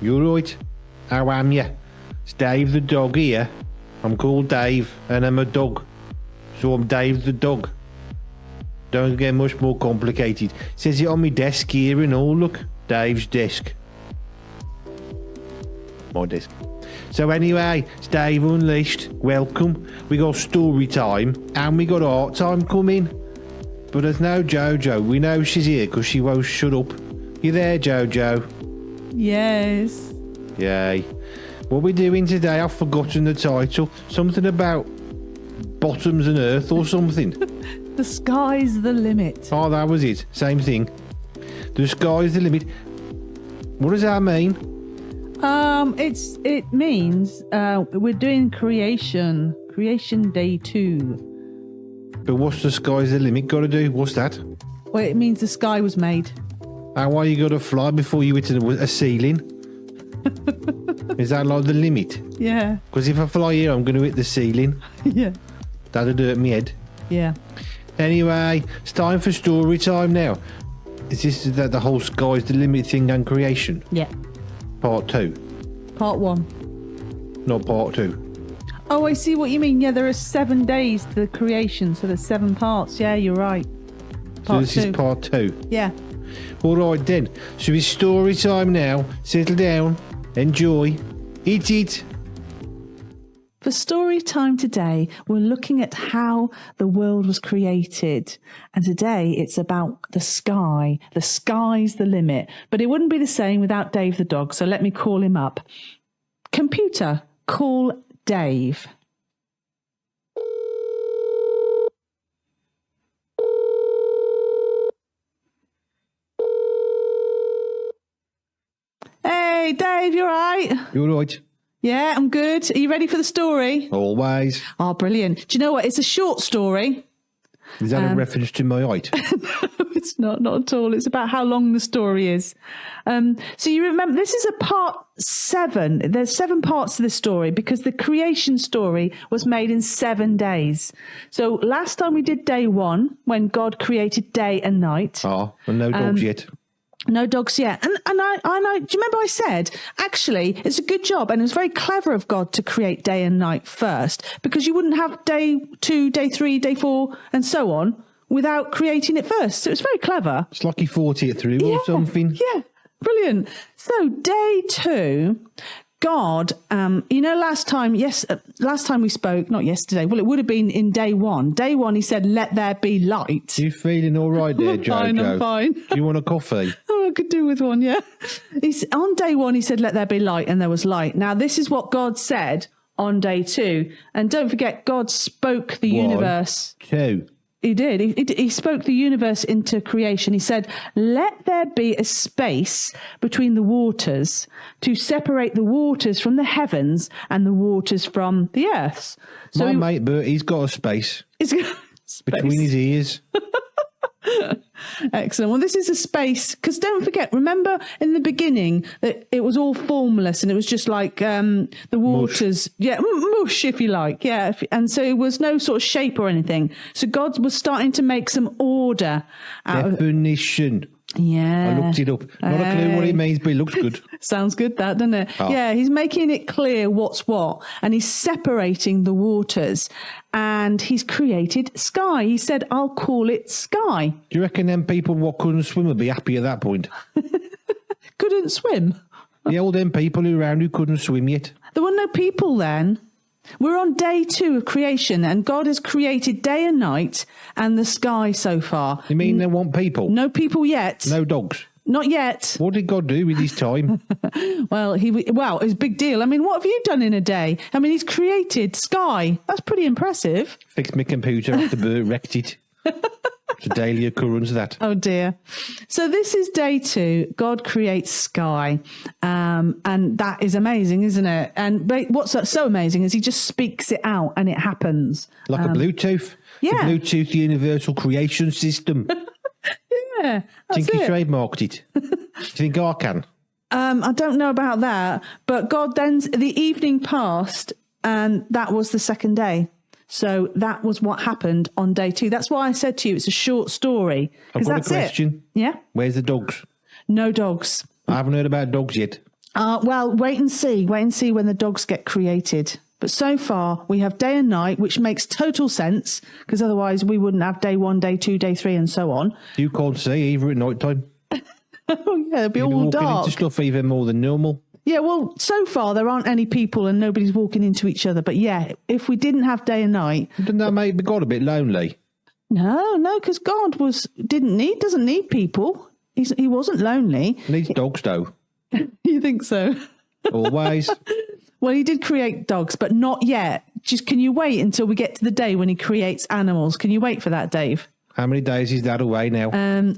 You're right. How am you? It's Dave the dog here. I'm called Dave and I'm a dog. So I'm Dave the dog. Don't get much more complicated. Says it on my desk here and all. Look, Dave's desk. My desk. So anyway, it's Dave Unleashed. Welcome. We got story time and we got art time coming. But there's no JoJo. We know she's here because she won't shut up. You there, JoJo? Yes. Yay. What we doing today? I've forgotten the title. Something about bottoms and earth or something. The sky's the limit. Oh, that was it. Same thing. The sky's the limit. What does that mean? It means we're doing creation day 2. But what's the sky's the limit got to do? What's that? Well, it means the sky was made. How are you got to fly before you hit a ceiling? Is that like the limit? Yeah. Because if I fly here, I'm going to hit the ceiling. Yeah. That'd hurt me head. Yeah. Anyway, it's time for story time now. Is this the whole sky's the limit thing and creation? Yeah. Part 2. Part 1. Not part 2. Oh, I see what you mean. Yeah, there are 7 days to the creation, so there's 7 parts. Yeah, you're right. So this is part 2. Yeah. All right then. So it's story time now. Settle down. Enjoy. Eat it. For story time today, we're looking at how the world was created. And today it's about the sky. The sky's the limit. But it wouldn't be the same without Dave the dog. So let me call him up. Computer, call Dave. Hey, Dave, you all right? You're right. Yeah, I'm good. Are you ready for the story? Always. Oh, brilliant. Do you know what? It's a short story. Is that a reference to my height? No, it's not at all. It's about how long the story is. So you remember, this is a part 7. There's 7 parts to this story because the creation story was made in 7 days. So last time we did day 1 when God created day and night. Oh, and no dogs yet. No dogs yet. And I know, do you remember I said, actually, it's a good job. And it was very clever of God to create day and night first, because you wouldn't have day 2, day 3, day 4, and so on without creating it first. So it's very clever. It's like he thought it through or something. Yeah, brilliant. So day 2, God, last time we spoke, not yesterday, well, it would have been in day 1. Day 1, he said, let there be light. You feeling all right there, JoJo? I'm fine. Do you want a coffee? Oh, I could do with one, yeah. On day 1, he said, let there be light, and there was light. Now, this is what God said on day 2. And don't forget, God spoke the universe. 2. He did. He spoke the universe into creation. He said, let there be a space between the waters to separate the waters from the heavens and the waters from the earth. So My mate Bert, he's got a space. Between his ears. Excellent. Well, this is a space, because don't forget, remember in the beginning that it was all formless and it was just like the waters. Mush. Yeah, mush, if you like. Yeah. And so it was no sort of shape or anything. So God was starting to make some order. Definition. Yeah. I looked it up. Not a clue what it means, but it looks good. Sounds good, that, doesn't it? Oh. Yeah, he's making it clear what's what. And he's separating the waters. And he's created sky. He said, I'll call it sky. Do you reckon them people what couldn't swim would be happy at that point? Couldn't swim? Yeah, all them people around who couldn't swim yet. There were no people then. We're on day 2 of creation, and God has created day and night and the sky so far. You mean they want people? No people yet. No dogs? Not yet. What did God do with his time? Well, it was a big deal. I mean, what have you done in a day? I mean, he's created sky. That's pretty impressive. Fixed my computer after Bert wrecked it. It's a daily occurrence, that. Oh, dear. So this is day 2. God creates sky. And that is amazing, isn't it? And what's so amazing is he just speaks it out and it happens. Like a Bluetooth. Yeah. The Bluetooth Universal Creation System. Yeah. I think he trademarked it. Do you think I can? I don't know about that. But God then, the evening passed and that was the second day. So that was what happened on day 2. That's why I said to you, it's a short story. I've got a question. Yeah? Where's the dogs? No dogs. I haven't heard about dogs yet. Well, wait and see. Wait and see when the dogs get created. But so far, we have day and night, which makes total sense, because otherwise we wouldn't have day 1, day 2, day 3, and so on. You can't see either at night time. Oh, yeah, it'll be You'll be all walking dark. into stuff even more than normal. Yeah, well, so far there aren't any people and nobody's walking into each other. But yeah, if we didn't have day and night, Doesn't that make God a bit lonely? no, because God doesn't need people. He wasn't lonely. Needs dogs though. You think so? Always. Well, he did create dogs, but not yet. Just can you wait until we get to the day when he creates animals? Can you wait for that, Dave? How many days is that away now? I'm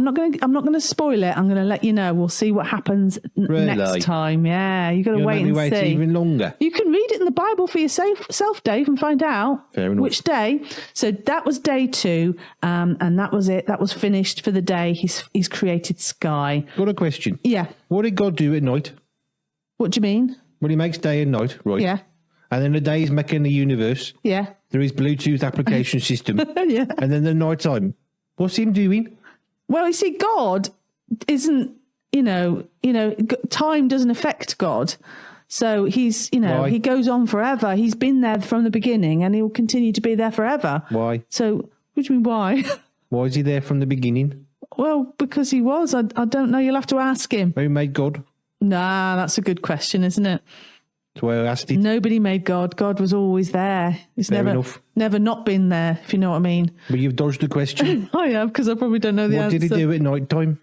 not going to spoil it. I'm going to let you know. We'll see what happens Really? next time. Yeah, you got to You'll wait make me and wait see. even longer. You can read it in the Bible for yourself, Dave, and find out Fair enough. which day. So that was day 2, and that was it. That was finished for the day. He's created sky. Got a question. Yeah. What did God do at night? What do you mean? Well, he makes day and night, right? Yeah. And then the day he's making the universe. Yeah. There is Bluetooth application system. Yeah. And then the night time. What's him doing? Well, you see, God isn't, time doesn't affect God. So he's, Why? he goes on forever. He's been there from the beginning and he will continue to be there forever. Why? So, what do you mean, why? Why is he there from the beginning? Well, because he was. I don't know. You'll have to ask him. Who made God? Nah, that's a good question, isn't it? That's why I asked it. Nobody made God. God was always there. He's Fair enough. never not been there, if you know what I mean. But you've dodged the question. I have, because I probably don't know the What answer. did he do at night time?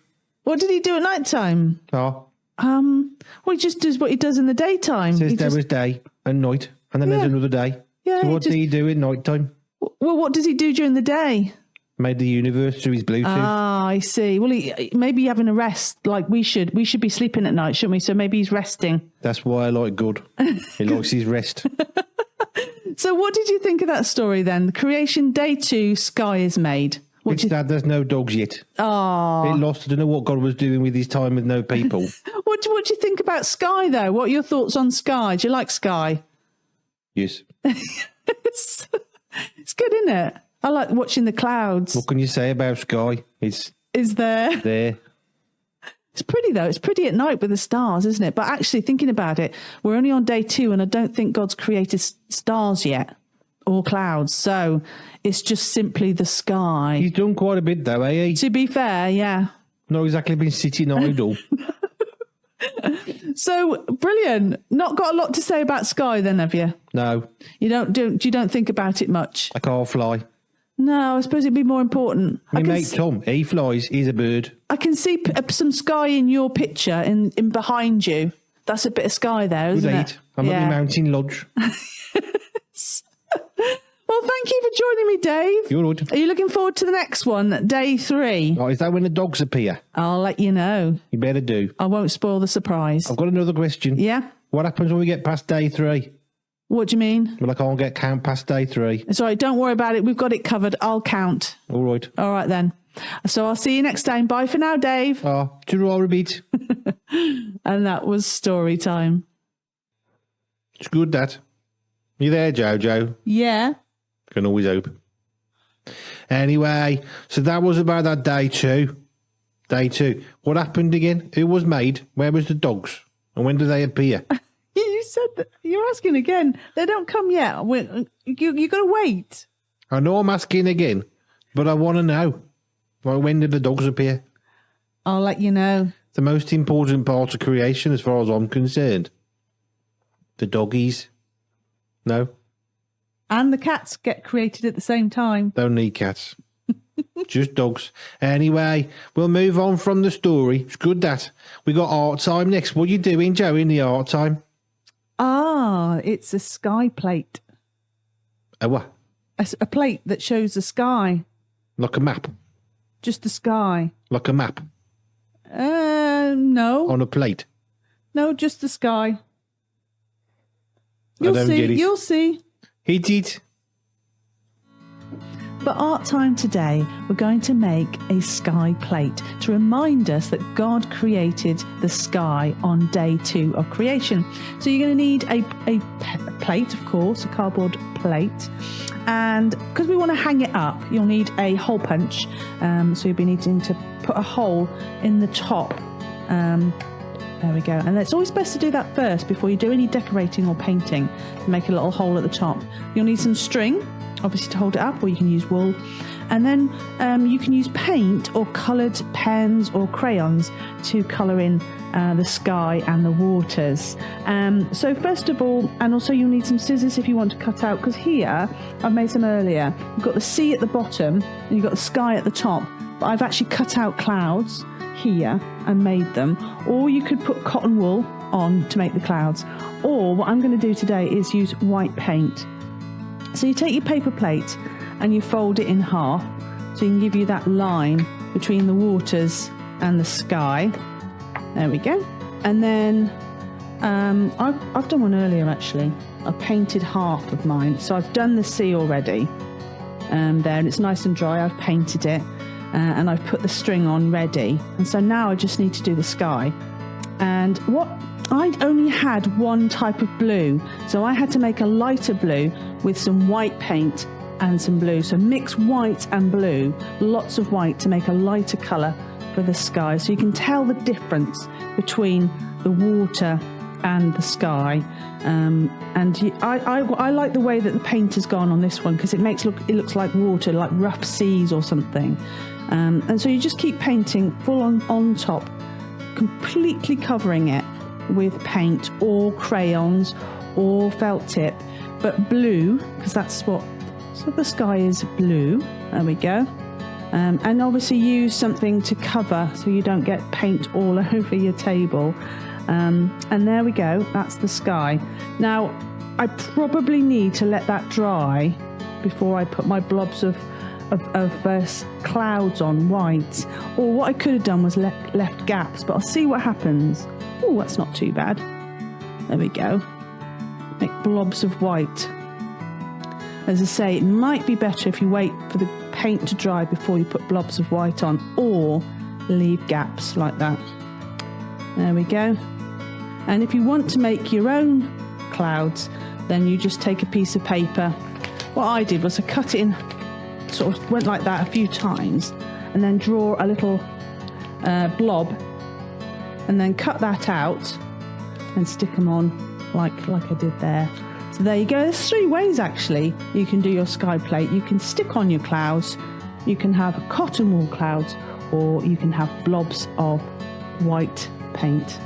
What did he do at night time? Oh, Well, he just does what he does in the daytime. says He there just- was day and night. And then there's Yeah. another day. Yeah, So he what did he do at night time? Well, what does he do during the day? Made the universe through his Bluetooth. Ah, I see. Well, maybe having a rest like we should. We should be sleeping at night, shouldn't we? So maybe he's resting. That's why I like God. He likes his rest. So what did you think of that story then? The creation day 2, sky is made. What It's do you, that there's no dogs yet. oh, It lost. I don't know what God was doing with his time with no people. what do you think about sky though? What are your thoughts on sky? Do you like sky? Yes. It's good, isn't it? I like watching the clouds. What can you say about sky? It's Is there? there. It's pretty though. It's pretty at night with the stars, isn't it? But actually, thinking about it, we're only on day 2, and I don't think God's created stars yet or clouds. So it's just simply the sky. He's done quite a bit though, eh? To be fair, yeah. Not exactly been sitting idle. So brilliant. Not got a lot to say about sky, then, have you? No, You don't think about it much. I can't fly. No, I suppose it'd be more important. My I can mate Tom, he flies. He's a bird. I can see some sky in your picture in behind you. That's a bit of sky there, Good isn't eight. it? I'm at the mountain lodge. Well, thank you for joining me, Dave. You're right. Are you looking forward to the next one, day 3? Oh, is that when the dogs appear? I'll let you know. You better do. I won't spoil the surprise. I've got another question. Yeah? What happens when we get past day 3? What do you mean? Well, I can't get count past day 3. It's all right. Don't worry about it. We've got it covered. I'll count. All right. All right, then. So I'll see you next time. Bye for now, Dave. Ah, to a bit. And that was story time. It's good, that. You there, Jojo? Yeah. Can always hope. Anyway, so that was about that day 2. Day 2. What happened again? Who was made? Where was the dogs? And when do they appear? You said that. You're asking again. They don't come yet. You got to wait. I know I'm asking again, but I want to know. Like, when did the dogs appear? I'll let you know. The most important part of creation, as far as I'm concerned. The doggies. No, And the cats get created at the same time. don't need cats. Just dogs. Anyway, we'll move on from the story. It's good that. We got art time next. What are you doing, Joe, in the art time? Ah, it's a sky plate. What? A plate that shows the sky. Like a map? Just the sky. Like a map? No. On a plate? No, just the sky. I You'll don't see. get it. You'll see. Hit it. For art time today, we're going to make a sky plate to remind us that God created the sky on day 2 of creation. So you're going to need a plate, of course, a cardboard plate. And because we want to hang it up, you'll need a hole punch. So you'll be needing to put a hole in the top There we go. And it's always best to do that first before you do any decorating or painting. Make a little hole at the top. You'll need some string, obviously, to hold it up, or you can use wool. And then you can use paint or coloured pens or crayons to colour in the sky and the waters. So first of all, and also you'll need some scissors if you want to cut out, because here, I've made some earlier. You've got the sea at the bottom and you've got the sky at the top. But I've actually cut out clouds here and made them. Or you could put cotton wool on to make the clouds. Or what I'm going to do today is use white paint. So you take your paper plate and you fold it in half so you can give you that line between the waters and the sky. There we go. And then I've done one earlier actually. I painted half of mine. So I've done the sea already there, and it's nice and dry. I've painted it and I've put the string on ready. And so now I just need to do the sky. And what I only had one type of blue, so I had to make a lighter blue with some white paint and some blue. So mix white and blue, lots of white to make a lighter colour for the sky. So you can tell the difference between the water and the sky. I like the way that the paint has gone on this one, because it looks like water, like rough seas or something. And so you just keep painting full on top, completely covering it with paint or crayons or felt tip, but blue, because that's what, so the sky is blue. There we go. And obviously use something to cover so you don't get paint all over your table. And there we go, that's the sky. Now, I probably need to let that dry before I put my blobs of clouds on white. Or what I could have done was left gaps, but I'll see what happens. Oh, that's not too bad. There we go. Make blobs of white. As I say, it might be better if you wait for the paint to dry before you put blobs of white on, or leave gaps like that. There we go. And if you want to make your own clouds, then you just take a piece of paper. What I did was I cut it in, sort of went like that a few times, and then draw a little blob, and then cut that out and stick them on like I did there. So there you go. There's 3 ways actually you can do your sky plate. You can stick on your clouds, you can have cotton wool clouds, or you can have blobs of white paint.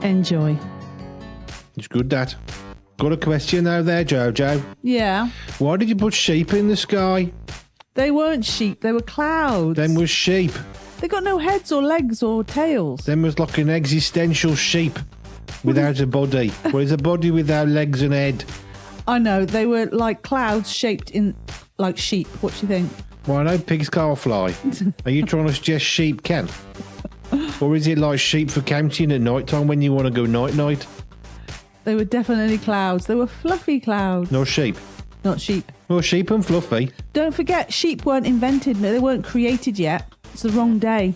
Enjoy. It's good, that. Got a question now there, JoJo. Yeah. Why did you put sheep in the sky? They weren't sheep, they were clouds. Them was sheep. They got no heads or legs or tails. Them was like an existential sheep without a body. Whereas a body without legs and head. I know, they were like clouds shaped in like sheep. What do you think? Well, I know pigs can't fly. Are you trying to suggest sheep can? Or is it like sheep for counting at night time when you want to go night-night? They were definitely clouds. They were fluffy clouds. No sheep. Not sheep. Well, sheep and fluffy. Don't forget, sheep weren't invented. They weren't created yet. It's the wrong day.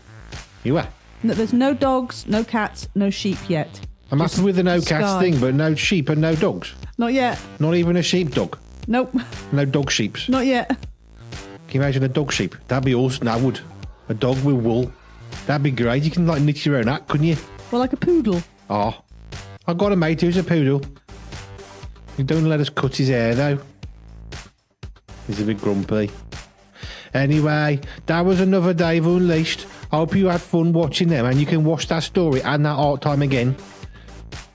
You are. No, there's no dogs, no cats, no sheep yet. I'm happy with the no sky. cats thing, but no sheep and no dogs. Not yet. Not even a sheepdog. Nope. No dog sheeps. Not yet. Can you imagine a dog sheep? That'd be awesome. That would. A dog with wool. That'd be great. You can like knit your own hat, couldn't you? Well, like a poodle. Oh. I've got a mate who's a poodle. He don't let us cut his hair though. He's a bit grumpy. Anyway, that was another Dave Unleashed. I hope you had fun watching them, and you can watch that story and that art time again.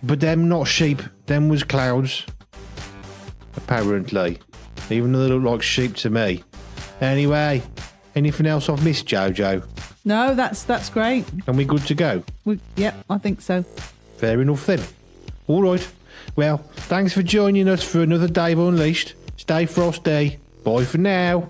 But them not sheep, them was clouds. Apparently. Even though they look like sheep to me. Anyway, anything else I've missed, JoJo? No, that's great. And we good to go? Yep, I think so. Fair enough then. All right. Well, thanks for joining us for another Dave Unleashed. Stay frosty. Bye for now.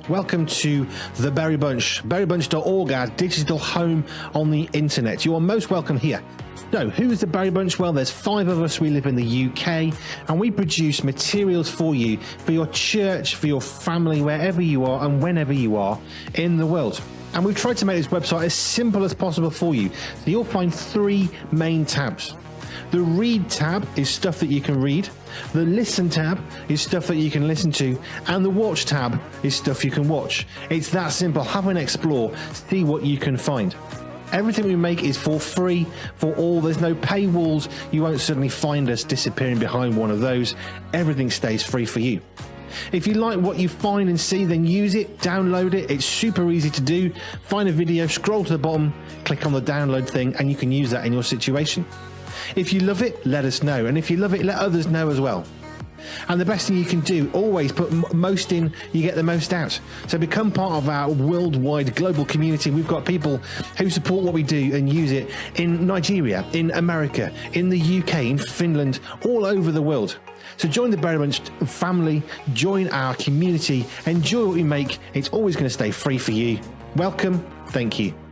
Welcome to the Berry Bunch. berrybunch.org, our digital home on the internet. You are most welcome here. So, who is the Berry Bunch? Well, there's 5 of us. We live in the UK, and we produce materials for you, for your church, for your family, wherever you are and whenever you are in the world. And we've tried to make this website as simple as possible for you. So you'll find 3 main tabs. The Read tab is stuff that you can read. The Listen tab is stuff that you can listen to. And the Watch tab is stuff you can watch. It's that simple. Have an explore. See what you can find. Everything we make is for free for all. There's no paywalls. You won't suddenly find us disappearing behind one of those. Everything stays free for you. If you like what you find and see, then use it, download it. It's super easy to do. Find a video, scroll to the bottom, click on the download thing, and you can use that in your situation. If you love it, let us know. And if you love it, let others know as well. And the best thing you can do, always put most in, you get the most out. So become part of our worldwide global community. We've got people who support what we do and use it in Nigeria, in America, in the UK, in Finland, all over the world. So join the Berry Bunch family, join our community, enjoy what we make. It's always going to stay free for you. Welcome. Thank you.